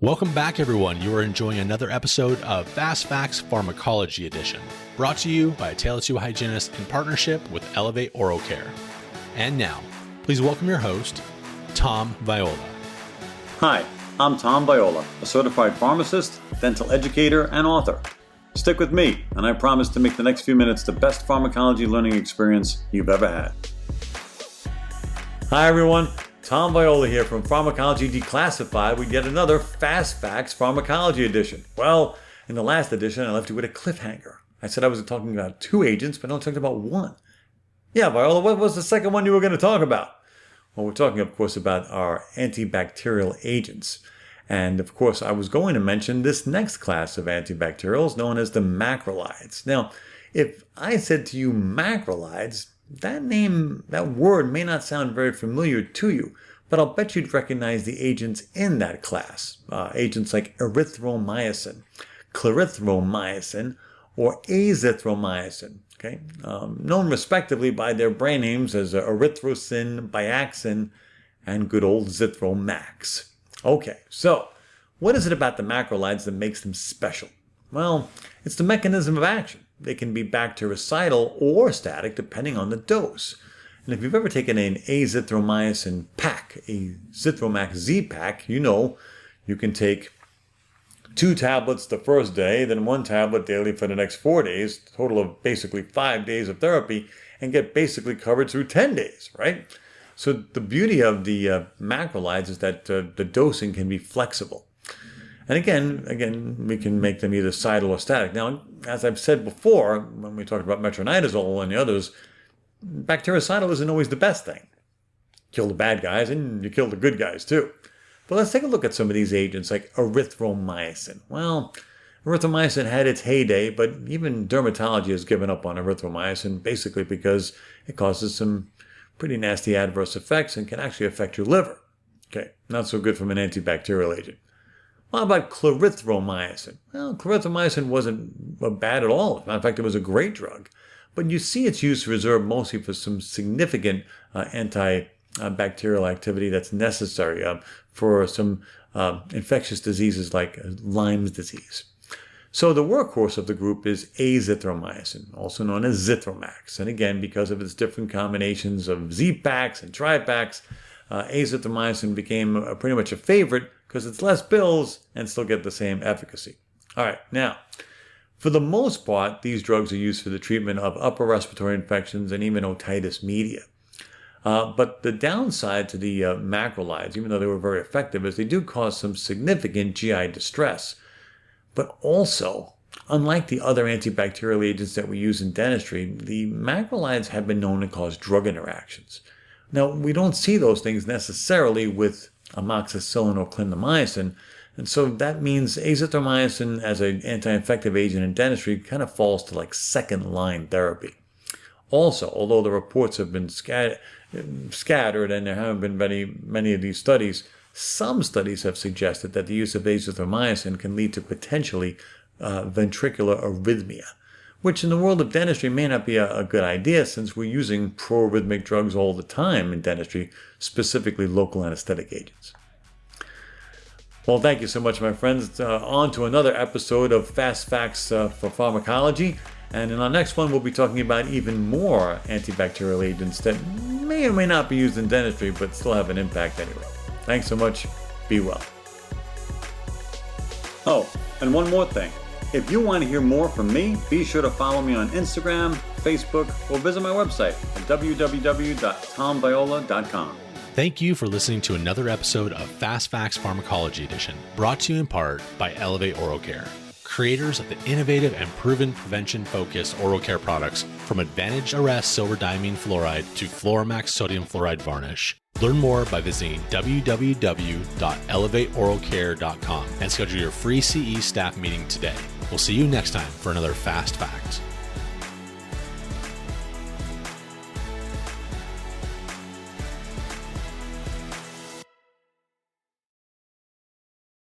Welcome back, everyone. You are enjoying another episode of Fast Facts Pharmacology Edition, brought to you by a Tale 2 hygienist in partnership with Elevate Oral Care. And now, please welcome your host, Tom Viola. Hi, I'm Tom Viola, a certified pharmacist, dental educator, and author. Stick with me, and I promise to make the next few minutes the best pharmacology learning experience you've ever had. Hi, everyone. Tom Viola here from Pharmacology Declassified with yet another Fast Facts Pharmacology Edition. Well, in the last edition, I left you with a cliffhanger. I said I was talking about two agents, but I only talked about one. Yeah, Viola, what was the second one you were going to talk about? Well, we're talking, of course, about our antibacterial agents. And, of course, I was going to mention this next class of antibacterials known as the macrolides. Now, if I said to you macrolides, that word may not sound very familiar to you, but I'll bet you'd recognize the agents in that class. Agents like erythromycin, clarithromycin, or azithromycin, okay? Known respectively by their brand names as erythrocin, biaxin, and good old zithromax. Okay, so what is it about the macrolides that makes them special? Well, it's the mechanism of action. They can be bactericidal or static depending on the dose. And if you've ever taken an azithromycin pack, a Zithromax Z pack, you know you can take 2 tablets the first day, then 1 tablet daily for the next 4 days, total of basically 5 days of therapy, and get basically covered through 10 days, right? So the beauty of the macrolides is that the dosing can be flexible. And again, we can make them either cidal or static. Now, as I've said before, when we talked about metronidazole and the others, bactericidal isn't always the best thing. Kill the bad guys and you kill the good guys too. But let's take a look at some of these agents like erythromycin. Well, erythromycin had its heyday, but even dermatology has given up on erythromycin basically because it causes some pretty nasty adverse effects and can actually affect your liver. Okay, not so good from an antibacterial agent. How about clarithromycin? Well, clarithromycin wasn't bad at all. In fact, it was a great drug. But you see its use reserved mostly for some significant antibacterial activity that's necessary for some infectious diseases like Lyme's disease. So the workhorse of the group is azithromycin, also known as Zithromax. And again, because of its different combinations of Z-packs and tri-packs, azithromycin became pretty much a favorite because it's less pills and still get the same efficacy. All right, now, for the most part, these drugs are used for the treatment of upper respiratory infections and even otitis media. But the downside to the macrolides, even though they were very effective, is they do cause some significant GI distress. But also, unlike the other antibacterial agents that we use in dentistry, the macrolides have been known to cause drug interactions. Now, we don't see those things necessarily with amoxicillin or clindamycin, and so that means azithromycin as an anti-infective agent in dentistry kind of falls to like second-line therapy. Also, although the reports have been scattered and there haven't been many of these studies, some studies have suggested that the use of azithromycin can lead to potentially ventricular arrhythmia, which in the world of dentistry may not be a good idea since we're using pro-arrhythmic drugs all the time in dentistry, specifically local anesthetic agents. Well, thank you so much, my friends. On to another episode of Fast Facts for Pharmacology. And in our next one, we'll be talking about even more antibacterial agents that may or may not be used in dentistry, but still have an impact anyway. Thanks so much. Be well. Oh, and one more thing. If you want to hear more from me, be sure to follow me on Instagram, Facebook, or visit my website at www.tomviola.com. Thank you for listening to another episode of Fast Facts Pharmacology Edition, brought to you in part by Elevate Oral Care, creators of the innovative and proven prevention-focused oral care products from Advantage Arrest Silver Diamine Fluoride to Fluoramax Sodium Fluoride Varnish. Learn more by visiting www.elevateoralcare.com and schedule your free CE staff meeting today. We'll see you next time for another Fast Fact.